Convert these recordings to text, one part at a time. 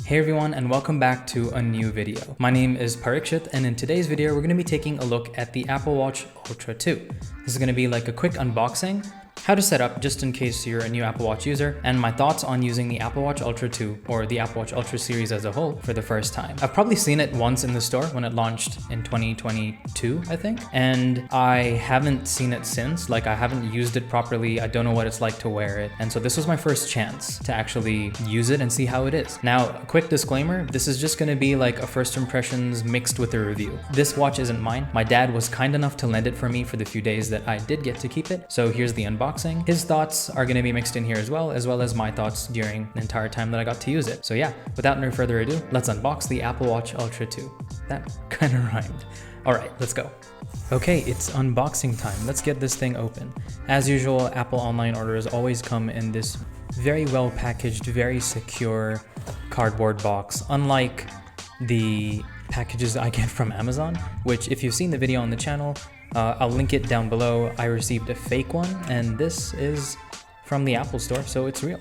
Hey everyone, and welcome back to a new video. My name is Parikshit, and in today's video we're going to be taking a look at the Apple Watch Ultra 2. This is going to be like a quick unboxing, how to set up just in case you're a new Apple Watch user, and my thoughts on using the Apple Watch Ultra 2 or the Apple Watch Ultra series as a whole for the first time. I've probably seen it once in the store when it launched in 2022, I think, and I haven't seen it since. Like, I haven't used it properly. I don't know what it's like to wear it, and so this was my first chance to actually use it and see how it is. Now, a quick disclaimer, this is just going to be like a first impressions mixed with a review. This watch isn't mine. My dad was kind enough to lend it for me for the few days that I did get to keep it, so here's the unboxing. His thoughts are going to be mixed in here as well as my thoughts during the entire time that I got to use it. So yeah, without no further ado, let's unbox the Apple Watch Ultra 2. That kind of rhymed. All right, let's go. Okay, it's unboxing time. Let's get this thing open. As usual, Apple online orders always come in this very well packaged, very secure cardboard box, unlike the packages I get from Amazon, which if you've seen the video on the channel, I'll link it down below. I received a fake one, and this is from the Apple store, so it's real.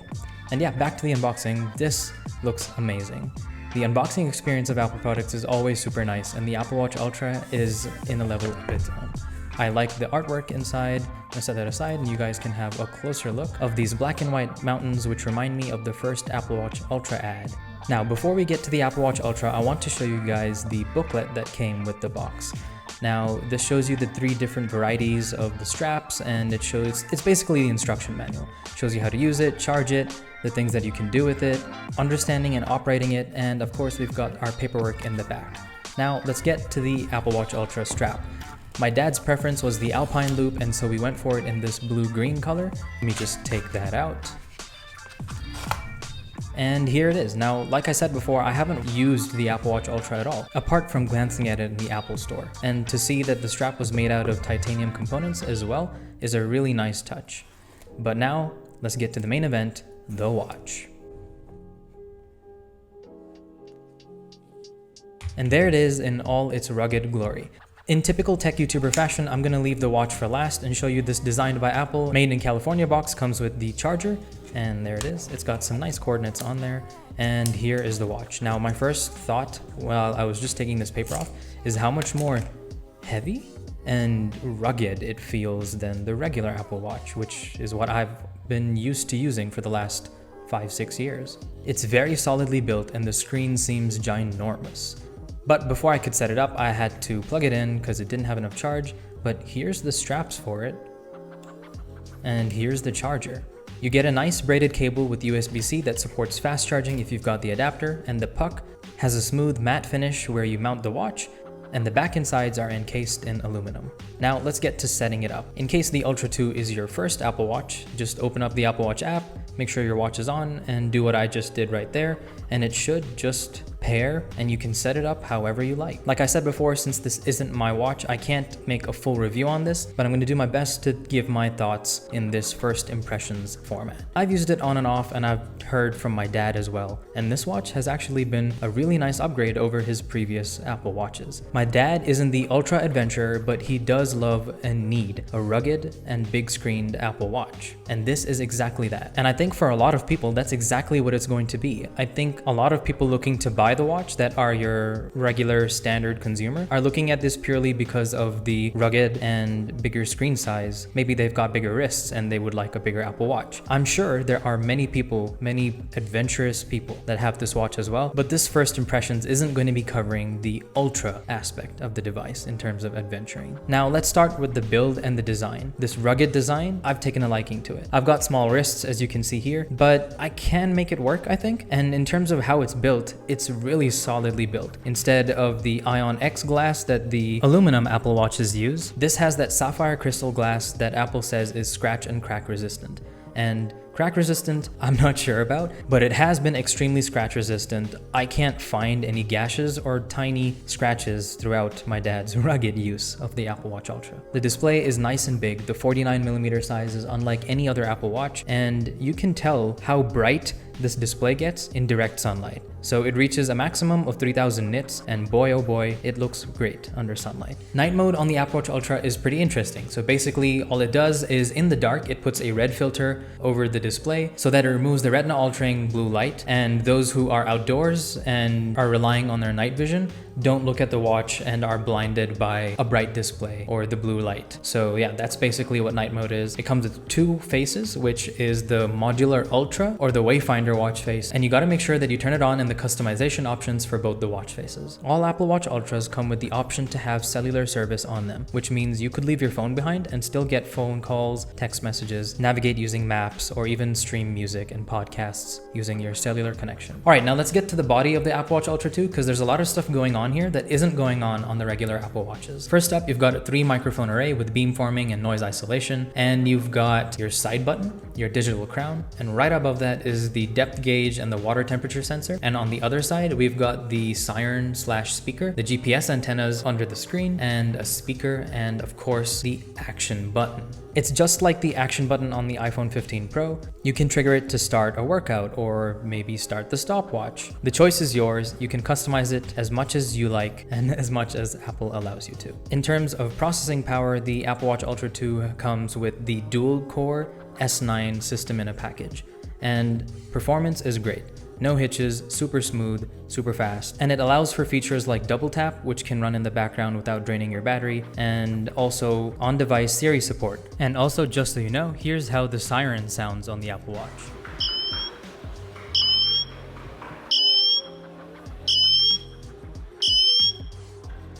And yeah, back to the unboxing. This looks amazing. The unboxing experience of Apple products is always super nice, and the Apple Watch Ultra is in a level of its own. I like the artwork inside. I'll set that aside and you guys can have a closer look of these black and white mountains, which remind me of the first Apple Watch Ultra ad. Now, before we get to the Apple Watch Ultra, I want to show you guys the booklet that came with the box. Now, this shows you the 3 different varieties of the straps, and it's basically the instruction manual. It shows you how to use it, charge it, the things that you can do with it, understanding and operating it, and of course we've got our paperwork in the back. Now, let's get to the Apple Watch Ultra strap. My dad's preference was the Alpine loop, and so we went for it in this blue-green color. Let me just take that out. And here it is. Now, like I said before, I haven't used the Apple Watch Ultra at all, apart from glancing at it in the Apple store. And to see that the strap was made out of titanium components as well is a really nice touch. But now, let's get to the main event, the watch. And there it is in all its rugged glory. In typical tech YouTuber fashion, I'm gonna leave the watch for last and show you this designed by Apple, made in California box. Comes with the charger, and there it is. It's got some nice coordinates on there, and here is the watch. Now, my first thought while I was just taking this paper off is how much more heavy and rugged it feels than the regular Apple Watch, which is what I've been used to using for the last 5-6 years. It's very solidly built and the screen seems ginormous. But before I could set it up, I had to plug it in because it didn't have enough charge. But here's the straps for it. And here's the charger. You get a nice braided cable with USB-C that supports fast charging if you've got the adapter, and the puck has a smooth matte finish where you mount the watch, and the back and sides are encased in aluminum. Now let's get to setting it up. In case the Ultra 2 is your first Apple Watch, just open up the Apple Watch app, make sure your watch is on, and do what I just did right there, and it should just pair, and you can set it up however you like. Like I said before, since this isn't my watch, I can't make a full review on this, but I'm going to do my best to give my thoughts in this first impressions format. I've used it on and off, and I've heard from my dad as well, and this watch has actually been a really nice upgrade over his previous Apple Watches. My dad isn't the ultra adventurer, but he does love and need a rugged and big screened Apple Watch, and this is exactly that. And I think for a lot of people, that's exactly what it's going to be. I think a lot of people looking to buy the watch that are your regular standard consumer are looking at this purely because of the rugged and bigger screen size. Maybe they've got bigger wrists and they would like a bigger Apple Watch. I'm sure there are many people, many adventurous people that have this watch as well, but this first impressions isn't going to be covering the ultra aspect of the device in terms of adventuring. Now let's start with the build and the design. This rugged design, I've taken a liking to it. I've got small wrists, as you can see here, but I can make it work, I think. And in terms of how it's built, it's really solidly built. Instead of the Ion X glass that the aluminum Apple Watches use, this has that sapphire crystal glass that Apple says is scratch and crack resistant. And crack resistant, I'm not sure about, but it has been extremely scratch resistant. I can't find any gashes or tiny scratches throughout my dad's rugged use of the Apple Watch Ultra. The display is nice and big. The 49mm size is unlike any other Apple Watch, and you can tell how bright this display gets in direct sunlight. So it reaches a maximum of 3000 nits, and boy oh boy, it looks great under sunlight. Night mode on the Apple Watch Ultra is pretty interesting. So basically all it does is in the dark, it puts a red filter over the display so that it removes the retina altering blue light, and those who are outdoors and are relying on their night vision don't look at the watch and are blinded by a bright display or the blue light. So yeah, that's basically what night mode is. It comes with two faces, which is the modular ultra or the Wayfinder watch face, and you got to make sure that you turn it on in the customization options for both the watch faces. All Apple Watch Ultras come with the option to have cellular service on them, which means you could leave your phone behind and still get phone calls, text messages, navigate using maps, or even stream music and podcasts using your cellular connection. All right, now let's get to the body of the Apple Watch Ultra 2, because there's a lot of stuff going on here that isn't going on the regular Apple Watches. First up, you've got a 3 microphone array with beamforming and noise isolation, and you've got your side button, your digital crown, and right above that is the depth gauge and the water temperature sensor. And on the other side, we've got the siren/speaker, the GPS antennas under the screen, and a speaker, and of course the action button. It's just like the action button on the iPhone 15 Pro. You can trigger it to start a workout or maybe start the stopwatch. The choice is yours. You can customize it as much as you like and as much as Apple allows you to. In terms of processing power, the Apple Watch Ultra 2 comes with the dual-core S9 system in a package, and performance is great. No hitches, super smooth, super fast, and it allows for features like double tap, which can run in the background without draining your battery, and also on-device Siri support. And also, just so you know, here's how the siren sounds on the Apple Watch.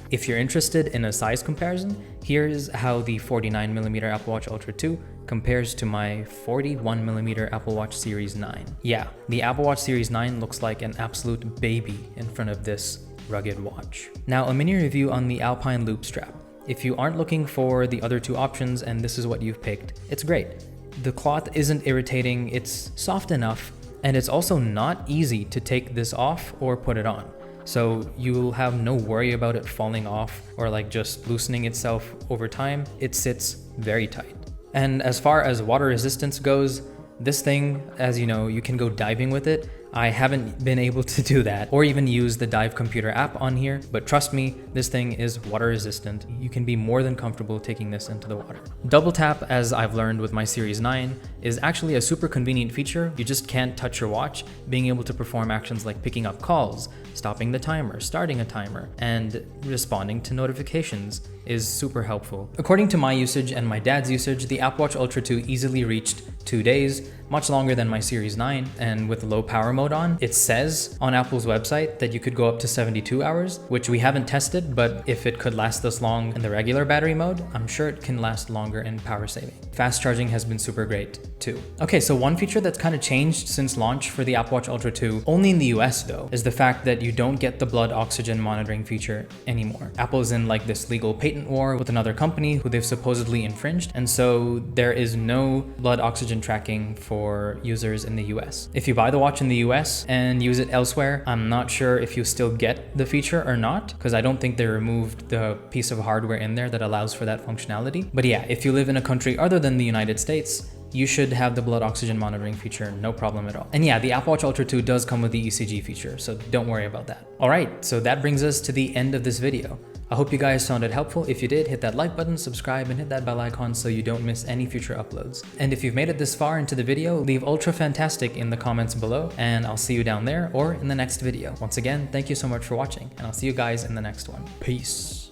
If you're interested in a size comparison, here's how the 49mm Apple Watch Ultra 2 compares to my 41mm Apple Watch Series 9. Yeah, the Apple Watch Series 9 looks like an absolute baby in front of this rugged watch. Now, a mini review on the Alpine Loop strap. If you aren't looking for the other two options and this is what you've picked, it's great. The cloth isn't irritating, it's soft enough, and it's also not easy to take this off or put it on. So you'll have no worry about it falling off or like just loosening itself over time. It sits very tight. And as far as water resistance goes, this thing, as you know, you can go diving with it. I haven't been able to do that or even use the Dive Computer app on here, but trust me, this thing is water resistant. You can be more than comfortable taking this into the water. Double tap, as I've learned with my Series 9, is actually a super convenient feature. You just can't touch your watch. Being able to perform actions like picking up calls, stopping the timer, starting a timer, and responding to notifications is super helpful. According to my usage and my dad's usage, the Apple Watch Ultra 2 easily reached 2 days, much longer than my Series 9, and with low power mode on, it says on Apple's website that you could go up to 72 hours, which we haven't tested, but if it could last this long in the regular battery mode, I'm sure it can last longer in power saving. Fast charging has been super great too. Okay, so one feature that's kind of changed since launch for the Apple Watch Ultra 2, only in the US though, is the fact that you don't get the blood oxygen monitoring feature anymore. Apple's in like this legal patent war with another company who they've supposedly infringed, and so there is no blood oxygen tracking for users in the US. If you buy the watch in the US and use it elsewhere, I'm not sure if you still get the feature or not, because I don't think they removed the piece of hardware in there that allows for that functionality. But yeah, if you live in a country other than the United States, you should have the blood oxygen monitoring feature, no problem at all. And yeah, the Apple Watch Ultra 2 does come with the ECG feature, so don't worry about that. All right, so that brings us to the end of this video. I hope you guys found it helpful. If you did, hit that like button, subscribe, and hit that bell icon so you don't miss any future uploads. And if you've made it this far into the video, leave Ultra Fantastic in the comments below, and I'll see you down there or in the next video. Once again, thank you so much for watching, and I'll see you guys in the next one. Peace.